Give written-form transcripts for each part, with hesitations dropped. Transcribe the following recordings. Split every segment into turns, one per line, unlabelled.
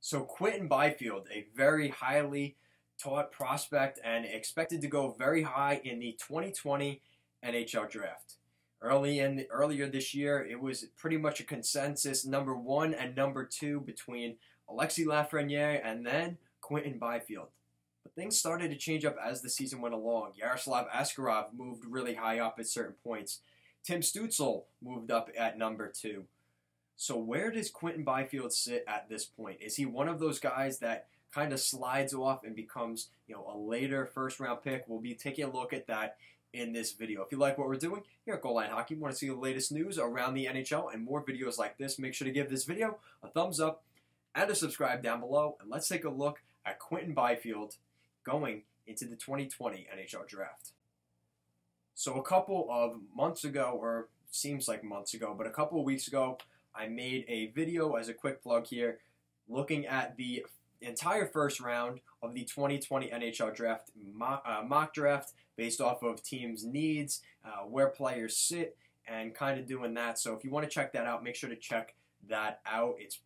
So Quinton Byfield, a very highly taught prospect and expected to go very high in the 2020 NHL draft. Earlier this year, it was pretty much a consensus number one and number two between Alexis Lafreniere and then Quinton Byfield. But things started to change up as the season went along. Yaroslav Askarov moved really high up at certain points. Tim Stützle moved up at number two. So where does Quinton Byfield sit at this point? Is he one of those guys that kind of slides off and becomes, a later first-round pick? We'll be taking a look at that in this video. If you like what we're doing here at Goal Line Hockey, want to see the latest news around the NHL and more videos like this, make sure to give this video a thumbs up and a subscribe down below. And let's take a look at Quinton Byfield going into the 2020 NHL Draft. So a couple of months ago, or seems like months ago, but a couple of weeks ago, I made a video as a quick plug here looking at the entire first round of the 2020 NHL Draft mock draft based off of teams' needs, where players sit, and kind of doing that. So if you want to check that out, make sure to check that out. It's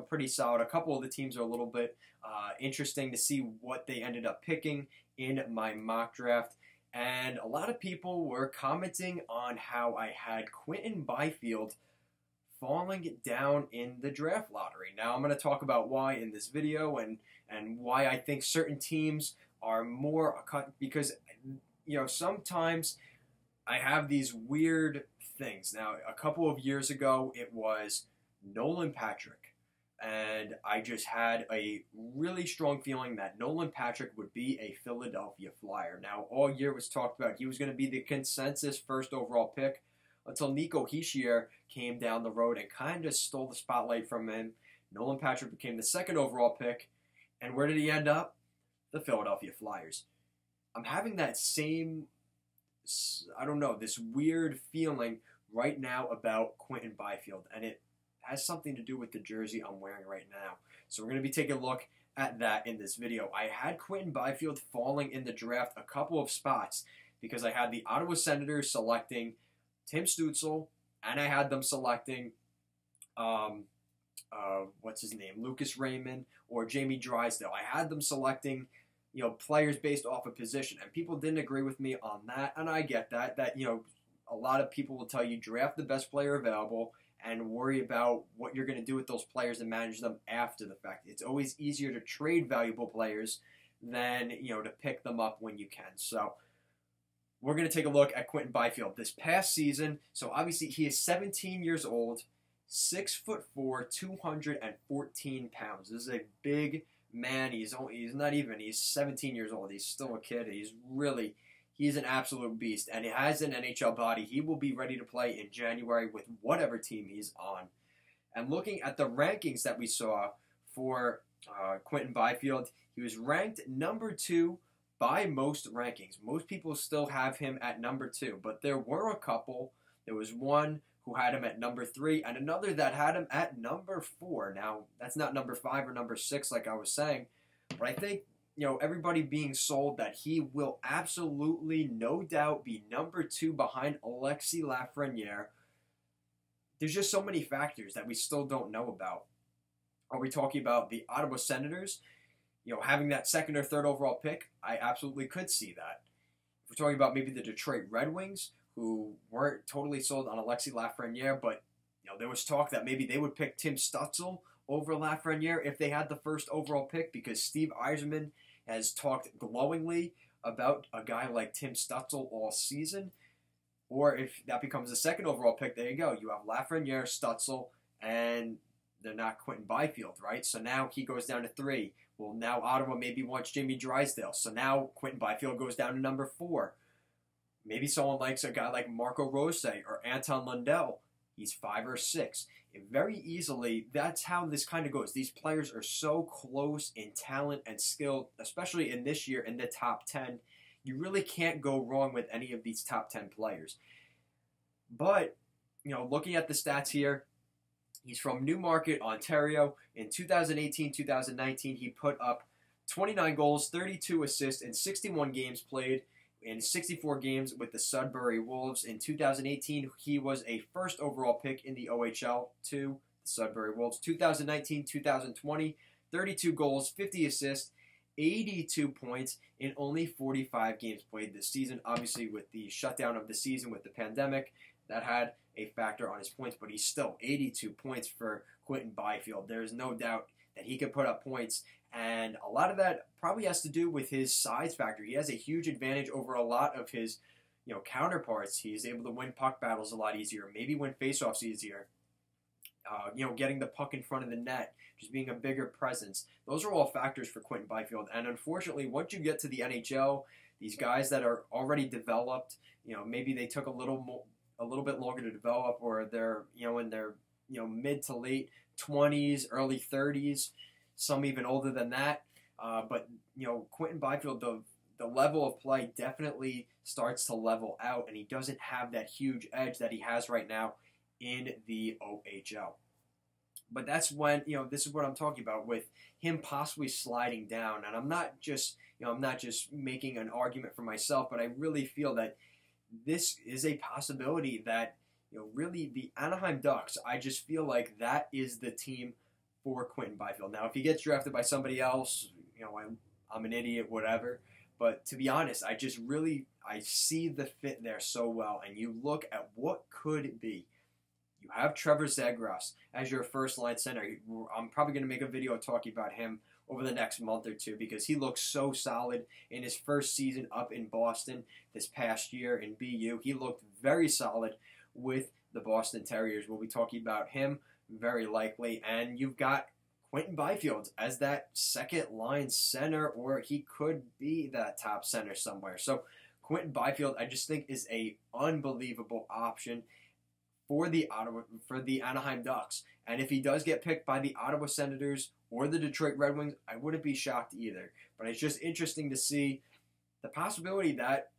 pretty solid. A couple of the teams are a little bit interesting to see what they ended up picking in my mock draft. And a lot of people were commenting on how I had Quinton Byfield falling down in the draft lottery. Now I'm going to talk about why in this video and why I think certain teams are more because sometimes I have these weird things. Now a couple of years ago it was Nolan Patrick, and I just had a really strong feeling that Nolan Patrick would be a Philadelphia Flyer. Now all year was talked about he was going to be the consensus first overall pick, until Nico Hischier came down the road and kind of stole the spotlight from him. Nolan Patrick became the second overall pick. And where did he end up? The Philadelphia Flyers. I'm having that same, this weird feeling right now about Quinton Byfield. And it has something to do with the jersey I'm wearing right now. So we're going to be taking a look at that in this video. I had Quinton Byfield falling in the draft a couple of spots because I had the Ottawa Senators selecting Tim Stützle, and I had them selecting, Lucas Raymond or Jamie Drysdale. I had them selecting, players based off a position, and people didn't agree with me on that, and I get that. A lot of people will tell you draft the best player available and worry about what you're going to do with those players and manage them after the fact. It's always easier to trade valuable players than, to pick them up when you can. So we're going to take a look at Quinton Byfield this past season. So obviously he is 17 years old, 6'4", 214 pounds. This is a big man. He's 17 years old. He's still a kid. He's an absolute beast, and he has an NHL body. He will be ready to play in January with whatever team he's on. And looking at the rankings that we saw for Quinton Byfield, he was ranked number 2 by most rankings. Most people still have him at number 2, but there were a couple. There was one who had him at number 3 and another that had him at number 4. Now, that's not number 5 or number 6 like I was saying, but I think, everybody being sold that he will absolutely, no doubt, be number 2 behind Alexis Lafreniere. There's just so many factors that we still don't know about. Are we talking about the Ottawa Senators? Having that second or third overall pick, I absolutely could see that. If we're talking about maybe the Detroit Red Wings, who weren't totally sold on Alexis Lafreniere, but there was talk that maybe they would pick Tim Stützle over Lafreniere if they had the first overall pick, because Steve Yzerman has talked glowingly about a guy like Tim Stützle all season. Or if that becomes the second overall pick, there you go. You have Lafreniere, Stützle, and they're not Quinton Byfield, right? So now he goes down to 3. Well, now Ottawa maybe wants Jamie Drysdale. So now Quinton Byfield goes down to number 4. Maybe someone likes a guy like Marco Rose or Anton Lundell. He's 5 or 6. Very easily, that's how this kind of goes. These players are so close in talent and skill, especially in this year in the top 10. You really can't go wrong with any of these top 10 players. But, looking at the stats here, he's from Newmarket, Ontario. In 2018-2019, he put up 29 goals, 32 assists in 61 games played in 64 games with the Sudbury Wolves. In 2018, he was a first overall pick in the OHL to the Sudbury Wolves. 2019-2020, 32 goals, 50 assists, 82 points in only 45 games played this season. Obviously, with the shutdown of the season with the pandemic, that had a factor on his points, but he's still 82 points for Quinton Byfield. There's no doubt that he can put up points, and a lot of that probably has to do with his size factor. He has a huge advantage over a lot of his counterparts. He's able to win puck battles a lot easier, maybe win faceoffs easier. Getting the puck in front of the net, just being a bigger presence. Those are all factors for Quinton Byfield. And unfortunately, once you get to the NHL, these guys that are already developed, maybe they took a little bit longer to develop, or they're in their mid to late 20s, early 30s, some even older than that. But Quinton Byfield, the level of play definitely starts to level out, and he doesn't have that huge edge that he has right now in the OHL. But that's when, this is what I'm talking about with him possibly sliding down. And I'm not just making an argument for myself, but I really feel that this is a possibility that, really the Anaheim Ducks, I just feel like that is the team for Quinton Byfield. Now, if he gets drafted by somebody else, I'm an idiot, whatever. But to be honest, I see the fit there so well. And you look at what could it be. You have Trevor Zegras as your first-line center. I'm probably going to make a video talking about him over the next month or two because he looks so solid in his first season up in Boston this past year in BU. He looked very solid with the Boston Terriers. We'll be talking about him very likely. And you've got Quinton Byfield as that second-line center, or he could be that top center somewhere. So Quinton Byfield, I just think, is a unbelievable option for the Anaheim Ducks. And if he does get picked by the Ottawa Senators or the Detroit Red Wings, I wouldn't be shocked either. But it's just interesting to see the possibility that,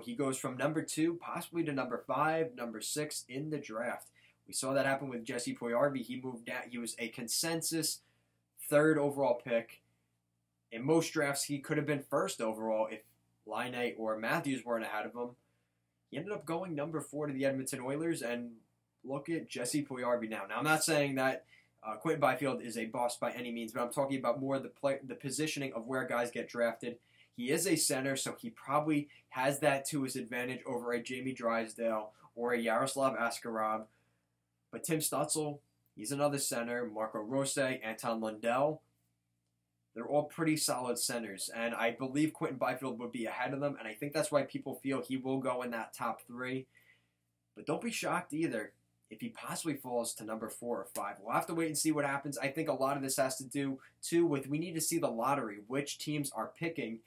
he goes from number 2 possibly to number 5, number 6 in the draft. We saw that happen with Jesse Puljujarvi. He moved down. He was a consensus 3rd overall pick. In most drafts, he could have been 1st overall if Laine or Matthews weren't ahead of him. He ended up going number 4 to the Edmonton Oilers, and look at Jesse Puljujarvi now. Now, I'm not saying that Quinton Byfield is a bust by any means, but I'm talking about more the positioning of where guys get drafted. He is a center, so he probably has that to his advantage over a Jamie Drysdale or a Yaroslav Askarov. But Tim Stützle, he's another center. Marco Rossi, Anton Lundell, they're all pretty solid centers, and I believe Quinton Byfield would be ahead of them, and I think that's why people feel he will go in that top 3. But don't be shocked either if he possibly falls to number 4 or 5. We'll have to wait and see what happens. I think a lot of this has to do, too, with we need to see the lottery, which teams are picking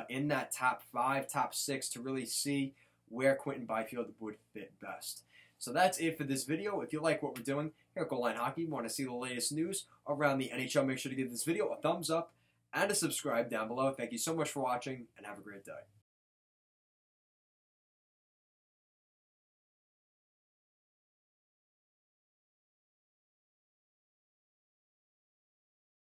in that top 5, top 6, to really see where Quinton Byfield would fit best. So that's it for this video. If you like what we're doing here at Goal Line Hockey, want to see the latest news around the NHL, make sure to give this video a thumbs up and a subscribe down below. Thank you so much for watching, and have a great day.